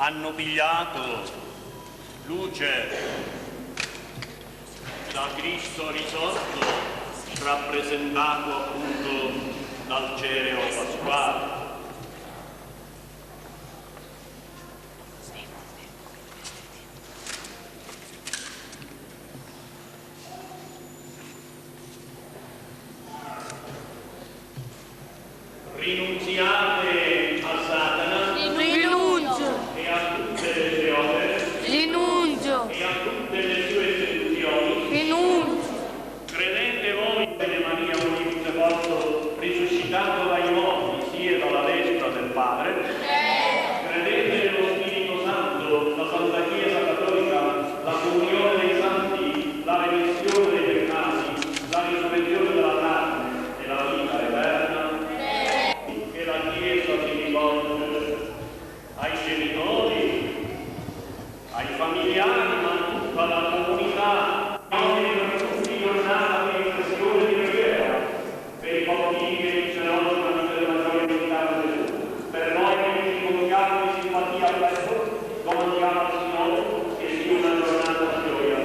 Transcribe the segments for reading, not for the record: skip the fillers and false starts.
hanno pigliato luce da Cristo risorto, rappresentato appunto dal cereo pasquale. Rinunziate a Satana. Rinuncio. E a tutte le sue opere. Rinuncio. E a tutte le sue seduzioni. Rinuncio. Credete voi in Maria con sepolto risuscitato dai morti, sia dalla destra del Padre? Credete nello Spirito Santo, la Santa Chiesa Cattolica, la comunione dei santi, la remissione dei peccati, la risurrezione della carne e la vita eterna? Che la Chiesa si rivolge ai genitori, ai familiari, ma a tutta la comunità, per tutti i giornata di espressione di preghiera, per i bambini che riceveranno la vita della gioia di Gesù, per noi che ci confiamo di simpatia a questo, domandiamo al Signore che sia una giornata di gioia,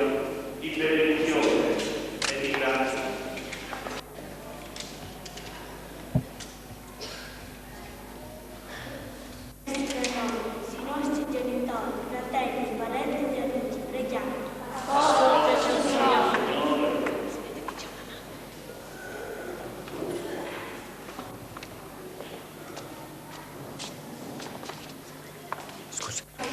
di benedizione e di grazia. I nostri genitori, fratelli, parenti e amici, preghiamo. Ascoltaci, Signore.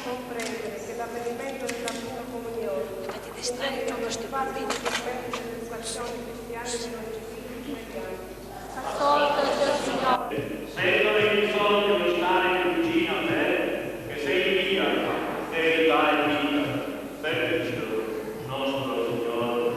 Comprendere che l'avvenimento della prima comunione è parte dell'educazione cristiana di noi figli preghiamo. Ascoltaci, Signore. Se non hai bisogno di stare più vicino a te, che sei via, verità e vita, per Cristo nostro Signore.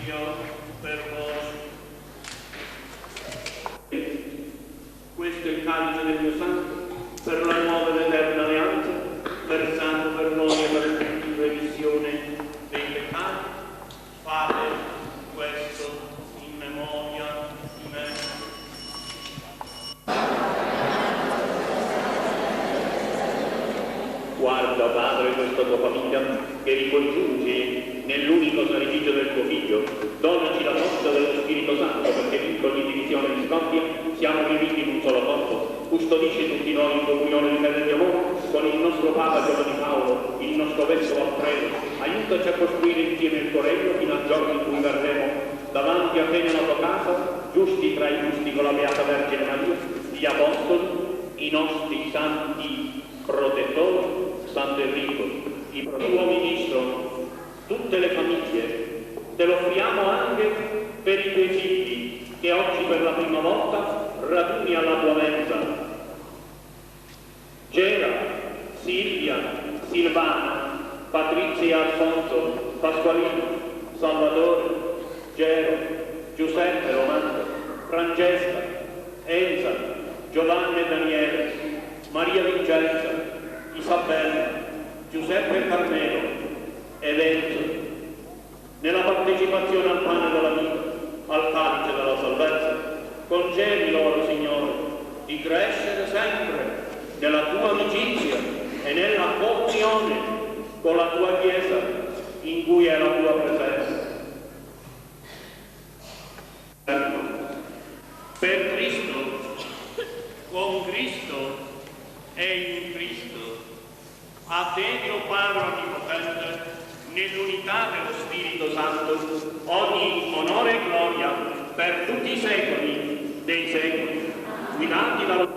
mio per voi. Questo è il calice del mio sangue, per la nuova ed eterna alleanza, versato per noi e per tutti in remissione dei peccati. Fate questo in memoria di me. Guarda, Padre, questa tua famiglia che ricongiungi nell'unico sacrificio del tuo Figlio. Donaci la forza dello Spirito Santo perché in ogni divisione di scoppia siamo riuniti in un solo corpo. Custodisci tutti noi in comunione di fede e di amore con il nostro Papa Giovanni Paolo, il nostro Vescovo Alfredo. Aiutaci a costruire insieme il tuo regno fino al giorno in cui verremo davanti a te nella tua casa, giusti tra i giusti con la Beata Vergine Maria, gli Apostoli, i nostri santi protettori, Sant'Enrico, i tuoi ministro, tutte le famiglie. Te lo offriamo anche per i tuoi figli che oggi per la prima volta raduni alla tua mensa. Gera, Silvia, Silvana, Patrizia, Alfonso, Pasqualino, Salvatore, Gero, Giuseppe, Romano, Francesca, Elsa, Giovanni e Daniele, Maria Vincenza, Isabella, Giuseppe e Carmelo ed Enzo, nella partecipazione al pane della vita, al calice della salvezza, concedi loro, Signore, di crescere sempre nella tua amicizia e nella comunione con la tua Chiesa in cui è la tua presenza. Per Cristo, con Cristo e in Cristo, a te, Dio Padre Onnipotente, nell'unità dello Spirito Santo, ogni onore e gloria per tutti i secoli dei secoli, guidati dallo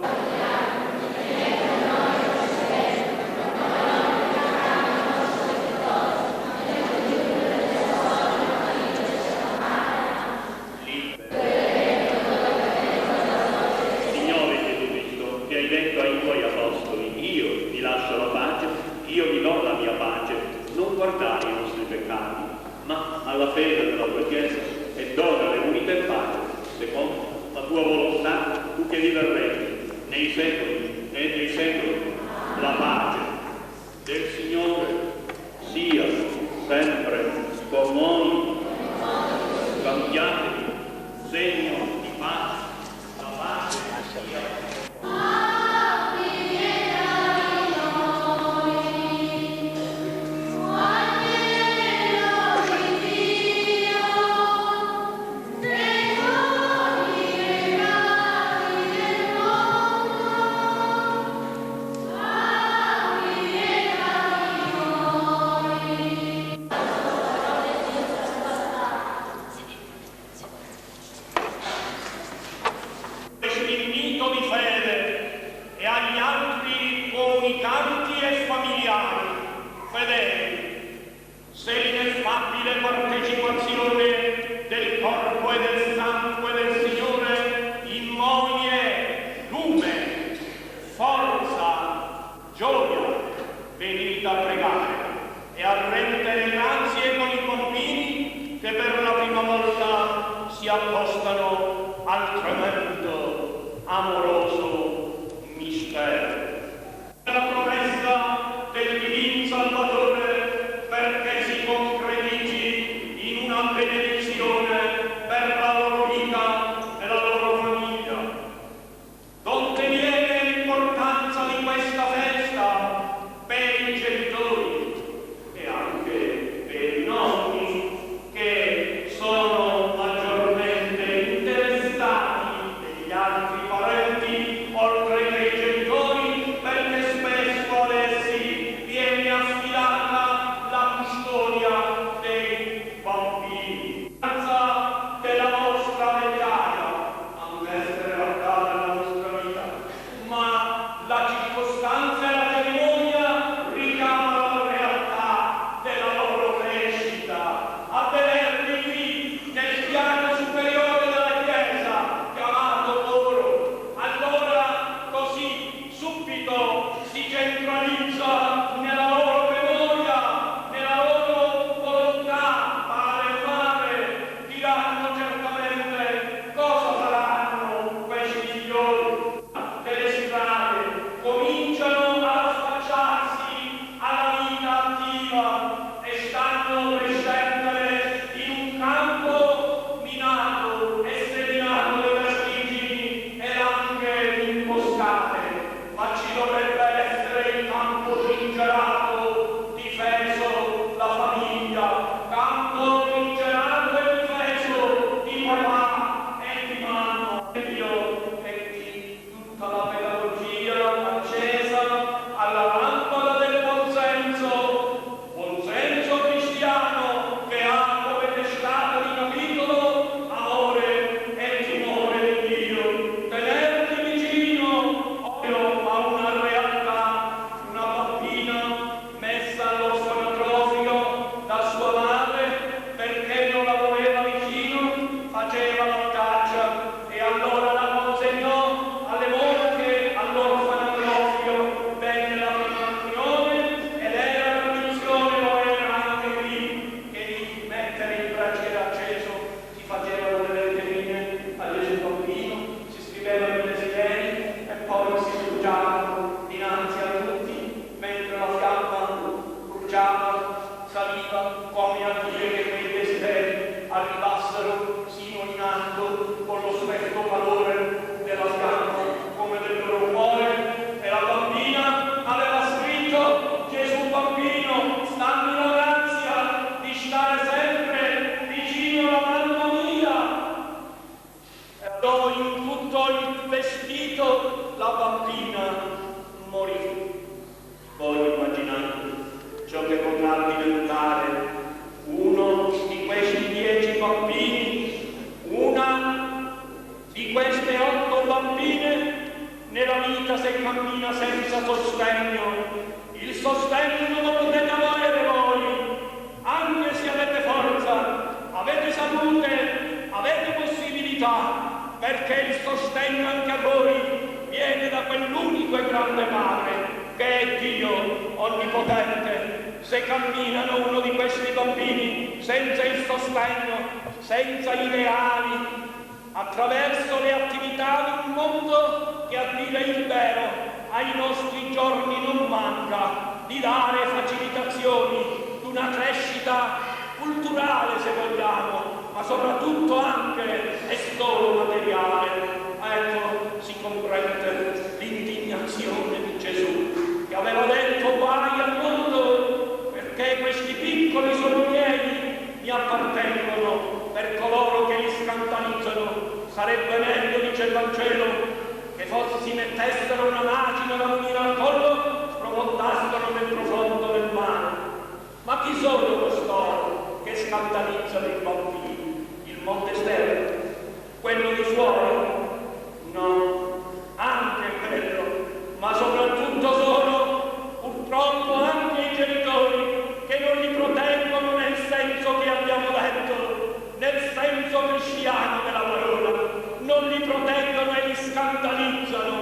Signore Gesù Cristo, che hai detto ai tuoi apostoli: io vi lascio la pace, io vi do la mia pace. Non guardare i nostri peccati, ma alla fede della tua Chiesa, e donale unità e pace, secondo la tua volontà, tu che vivi regni nei secoli e nei secoli. La pace del Signore sia sempre con noi. Cambiatevi, segno di pace. La pace sia gli altri parenti in atto con lo stesso valore della fiamma come del loro cuore, e la bambina aveva scritto: Gesù bambino, dammi la grazia di stare sempre vicino alla mamma mia. E allora in tutto il vestito la bambina morì. Voi immaginate ciò che potrà diventare uno di questi 10 bambini, una di queste 8 bambine nella vita, se cammina senza sostegno. Il sostegno non lo potete avere voi, anche se avete forza, avete salute, avete possibilità, perché il sostegno anche a voi viene da quell'unico e grande Padre che è Dio Onnipotente. Se camminano uno di questi bambini senza il sostegno, senza ideali, attraverso le attività di un mondo che, a dire il vero, ai nostri giorni non manca di dare facilitazioni di una crescita culturale, se vogliamo, ma soprattutto anche e solo materiale. Ecco, si comprende l'indignazione di Gesù, che aveva detto: guai al mondo, perché questi piccoli sono miei, mi appartengono. Per coloro che li scandalizzano sarebbe meglio, dice il Vangelo, che forse si mettessero una macina da unire al collo, sprofondassero nel profondo del mare. Ma chi sono costoro che scandalizzano i bambini? Il mondo esterno? Quello di fuori? No, anche quello, ma soprattutto sono purtroppo anche i genitori che non li proteggono nel senso che abbiamo detto, nel senso cristiano della parola. Non li proteggono e li scandalizzano.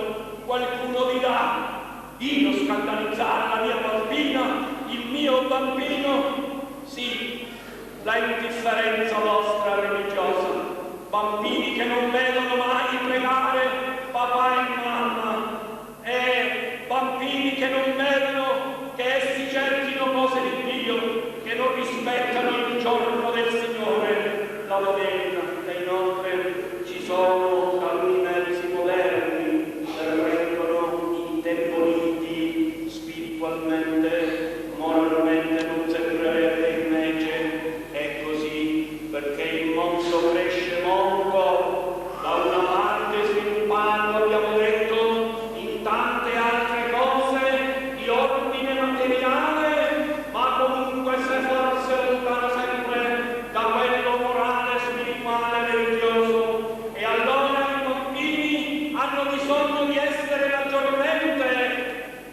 Qualcuno dirà: io scandalizzare la mia bambina, il mio bambino? Sì, la indifferenza vostra religiosa. Bambini che non vedono mai pregare papà e mamma, e bambini che non vedono che essi cerchino cose di Dio, che non rispettano il giorno del Signore, la domenica. E inoltre ci sono taluni mezzi moderni che rendono indeboliti spiritualmente, moralmente, non sempre invece è così, perché il mondo cresce molto, da una parte sviluppando, abbiamo detto, in tante altre cose di ordine materiale, ma comunque se forse lontano sempre da quello morale, spirituale, religioso. E allora i bambini hanno bisogno di essere maggiormente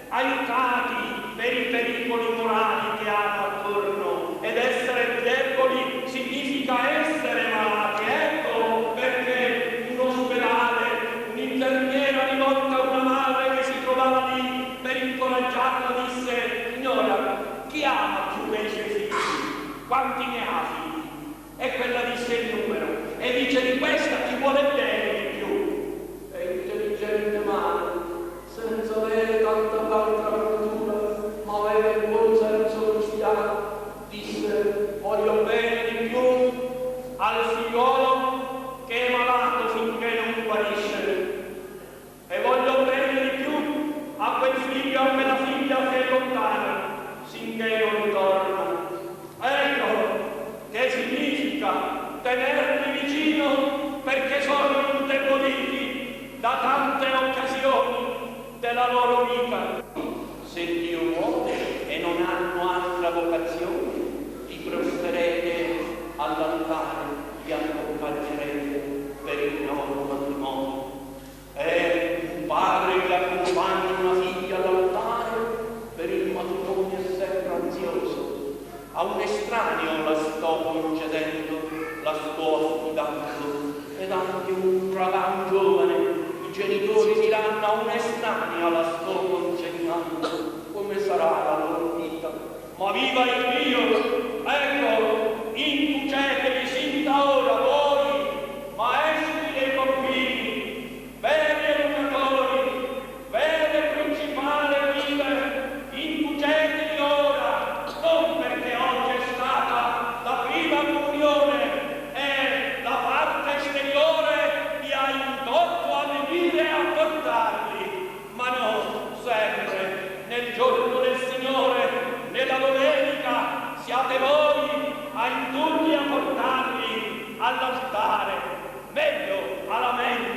aiutati per i pericoli morali che hanno attorno, ed essere deboli significa essere malati. Ecco perché in un ospedale un'infermiera rivolta a una madre che si trovava lì, per incoraggiarla disse: signora, chi ama più dei suoi figli? Quanti ne ha figli? E quella disse il numero, e dice: di questa chi vuole bene di più? E intelligente madre, senza avere tanta altra cultura, ma aveva il buon senso cristiano, disse: voglio bene di più al figliolo che è malato finché non guarisce, e voglio bene di più a quel figlio, a quella figlia che è lontana finché non ritorna. Ecco che significa tenerli vicino, perché sono indeboliti da tante occasioni della loro vita. Se Dio vuole e non hanno altra vocazione, li porterete all'altare, li accompagnerete per il loro matrimonio. E un padre che accompagna una figlia all'altare per il matrimonio è sempre ansioso. A un estraneo la sto concedendo, la sto affidando, ed anche un ragazzo giovane, i genitori diranno: a un estraneo la sto consegnando, come sarà la loro vita? Ma viva il Dio! Ecco, inducetevi sin da ora voi, maestri dei bambini, veri educatori, vere principali guide, inducetevi ora, non perché oggi è stata la prima comunione e la parte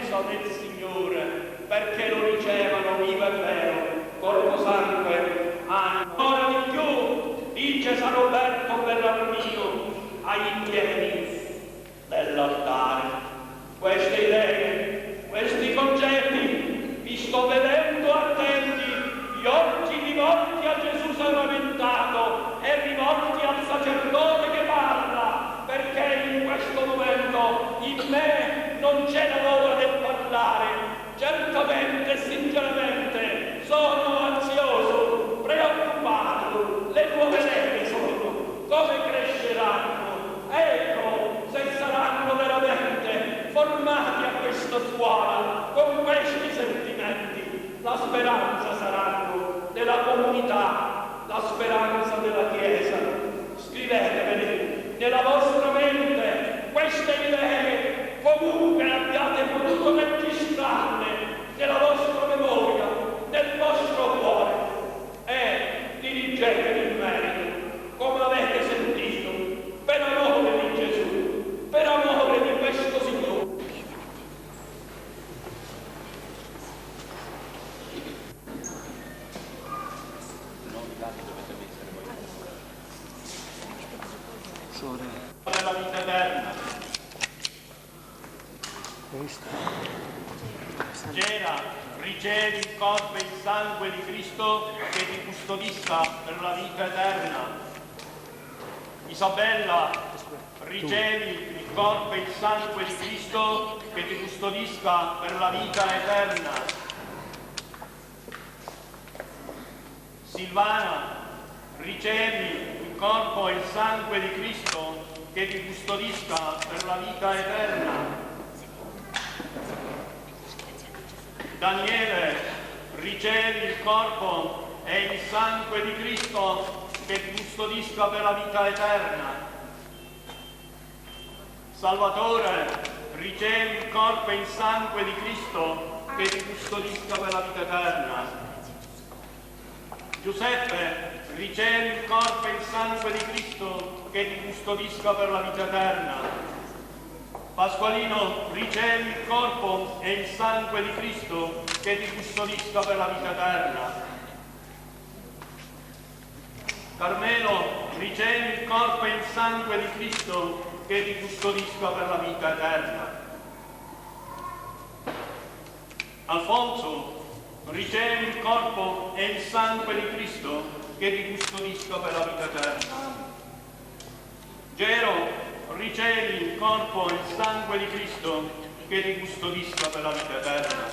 mensa del Signore, perché lo ricevano vivo e vero, corpo, sangue, anima. Ora di più, dice San Roberto Bellarmino ai piedi dell'altare. Queste idee, questi concetti, vi sto vedendo attenti, gli occhi rivolti a Gesù sacramentato e rivolti al sacerdote che parla, perché in questo momento in me non c'è la voglia del parlare. Certamente e sinceramente sono ansioso, preoccupato, le nuove leve sono, come cresceranno, ecco se saranno veramente formati a questa scuola con questi sentimenti. La speranza saranno della comunità, la speranza della Chiesa. Scriveteveli nella vostra mente queste idee, comunque abbiate potuto registrarle nella vostra memoria, nel vostro cuore, e dirigetevi in merito, come avete sentito, per amore di Gesù, per amore di questo Signore. Della vita eterna. Gera, ricevi il corpo e il sangue di Cristo che ti custodisca per la vita eterna. Isabella, ricevi il corpo e il sangue di Cristo che ti custodisca per la vita eterna. Silvana, ricevi il corpo e il sangue di Cristo che ti custodisca per la vita eterna. Daniele, ricevi il corpo e il sangue di Cristo che ti custodisca per la vita eterna. Salvatore, ricevi il corpo e il sangue di Cristo che ti custodisca per la vita eterna. Giuseppe, ricevi il corpo e il sangue di Cristo che ti custodisca per la vita eterna. Pasqualino, ricevi il corpo e il sangue di Cristo che ti custodisca per la vita eterna. Carmelo, ricevi il corpo e il sangue di Cristo che ti custodisca per la vita eterna. Alfonso, ricevi il corpo e il sangue di Cristo che ti custodisca per la vita eterna. Gero, ricevi il corpo e il sangue di Cristo che ti custodisca per la vita eterna.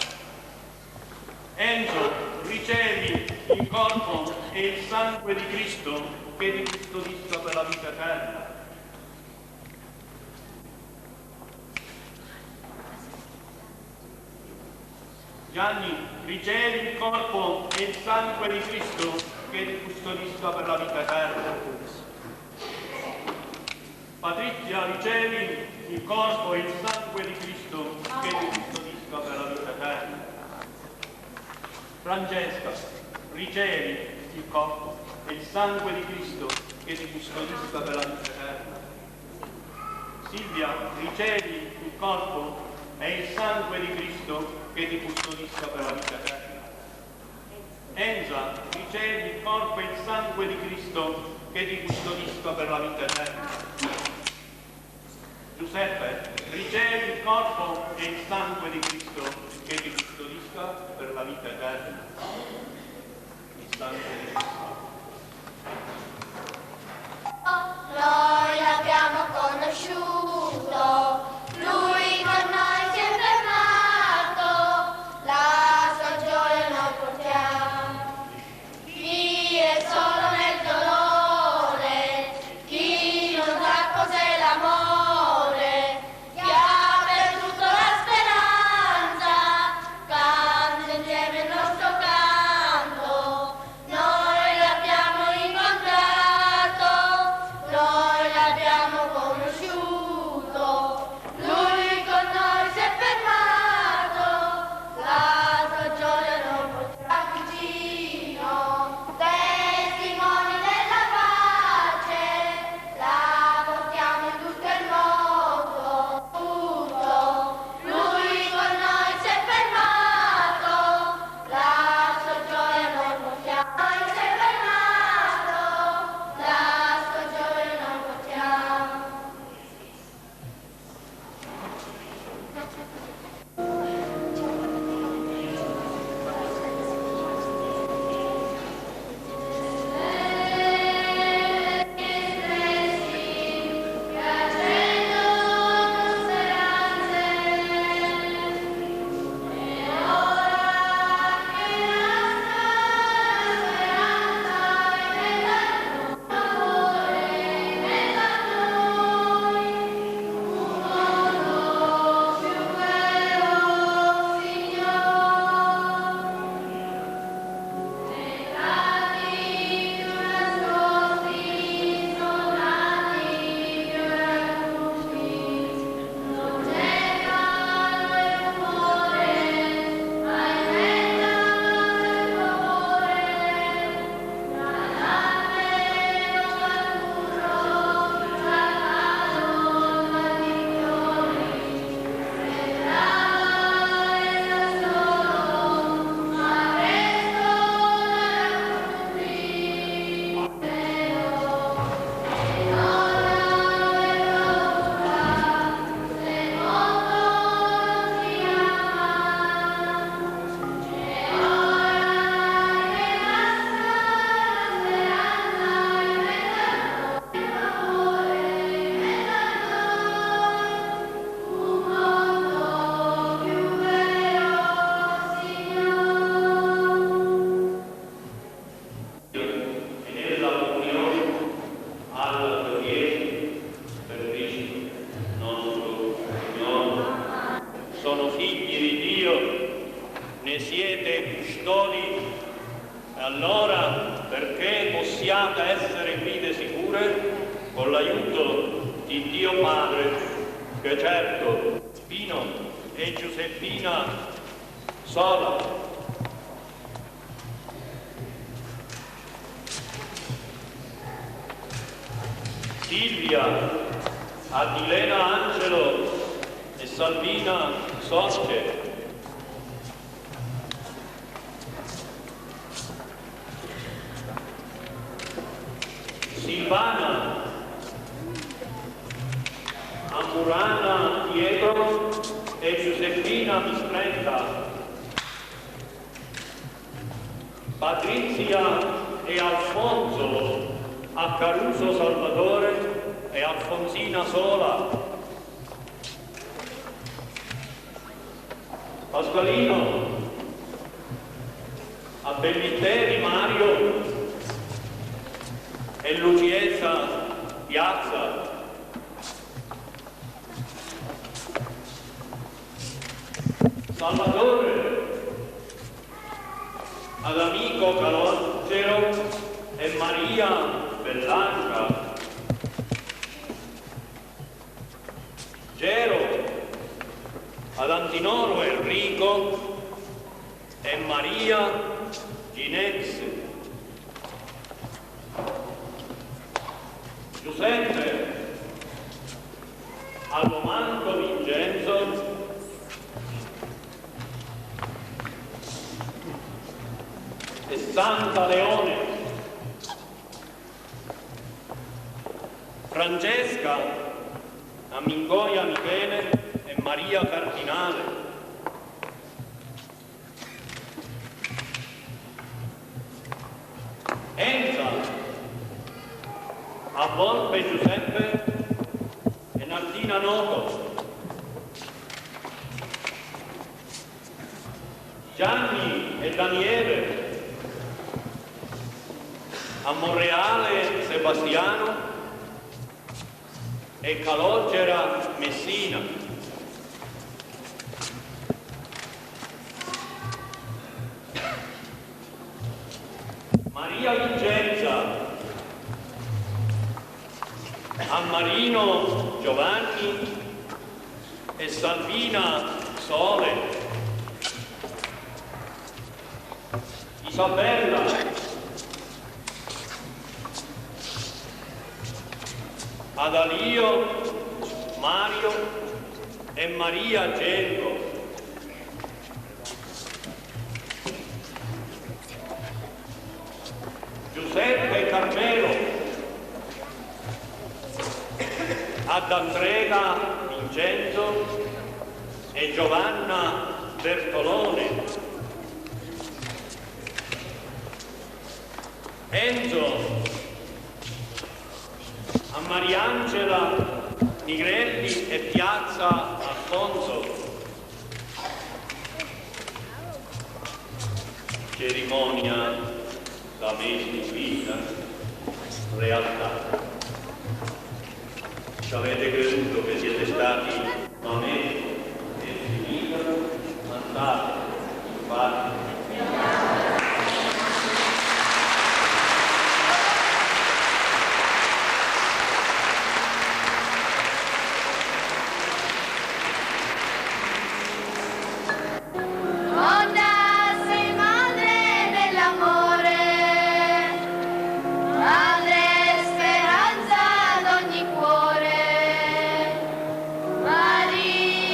Enzo, ricevi il corpo e il sangue di Cristo che ti custodisca per la vita eterna. Gianni, ricevi il corpo e il sangue di Cristo che ti custodisca per la vita eterna. Patrizia, ricevi il corpo e il sangue di Cristo che ti custodisca per la vita eterna. Francesca, ricevi il corpo e il sangue di Cristo che ti custodisca per la vita eterna. Silvia, ricevi il corpo e il sangue di Cristo che ti custodisca per la vita eterna. Enza, ricevi il corpo e il sangue di Cristo che ti custodisca per la vita eterna. Giuseppe, ricevi il corpo e il sangue di Cristo che ti custodisca per la vita eterna. Il sangue di Cristo. Noi l'abbiamo conosciuto, lui con noi si è fermato, la sua gioia noi portiamo. Chi è solo nel dolore, chi non sa cos'è l'amore, chi ha perduto la speranza, canta insieme il nostro canto. Noi l'abbiamo sono figli di Dio, ne siete custodi, e allora perché possiate essere guide sicure con l'aiuto di Dio Padre, che certo Pino e Giuseppina Sola, Silvia, Adilena Angelo e Salvina Socce, Silvana, Amurana Pietro e Giuseppina Mistretta, Patrizia e Alfonso a Caruso Salvatore e Alfonsina Sola, Pasqualino a Bellitteri Mario e Luciezza Piazza, Salvatore ad amico Calogero e Maria Bellaccia, Gero ad Antinoro Enrico e Maria Ginez, Giuseppe a Lomanto Vincenzo e Santa Leone, Francesca a Mingoia Michele e Maria Cardinale, Enza a Volpe Giuseppe e Nardina Noto, Gianni e Daniele a Monreale Sebastiano e Calogera Messina, Maria Vincenza a Marino Giovanni e Salvina Sole, Isabella ad Alio, Mario e Maria Gelgo, Giuseppe Carmelo ad Andrea Vincenzo e Giovanna Bertolone, Enzo a Mariangela Nigrelli e Piazza Alfonso, cerimonia da me istituita, realtà. Ci avete creduto che siete stati da me istituita, mandati, infatti. Maria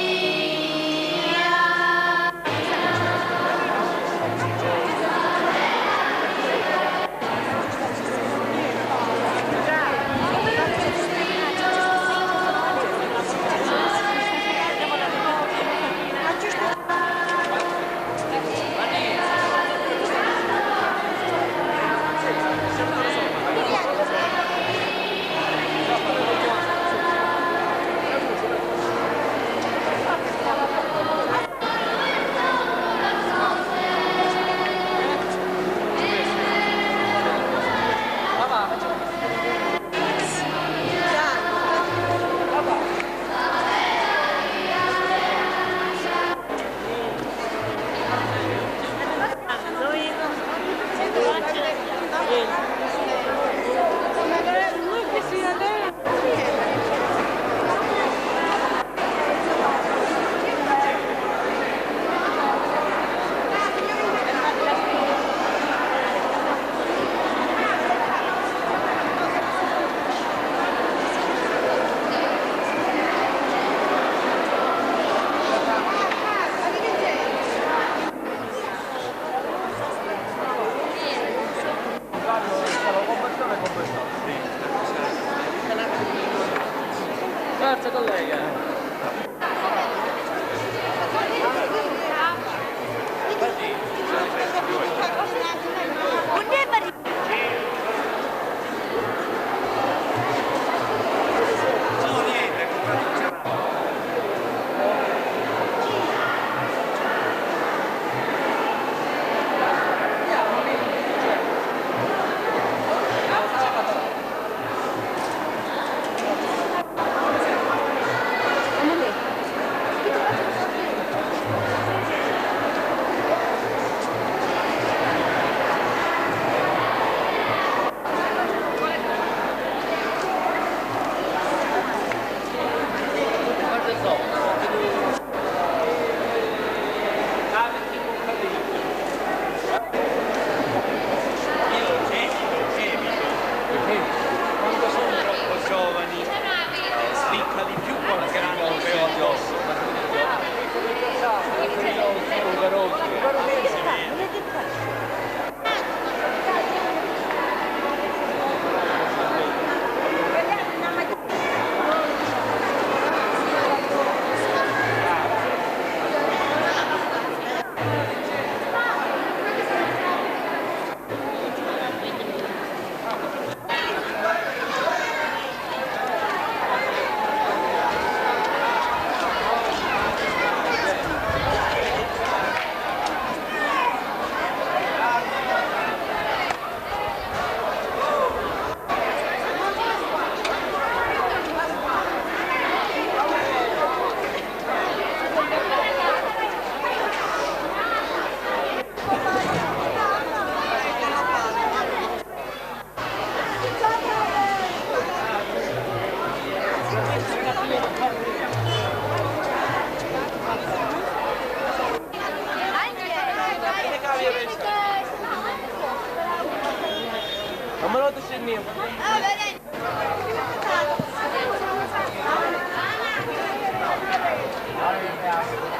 altri.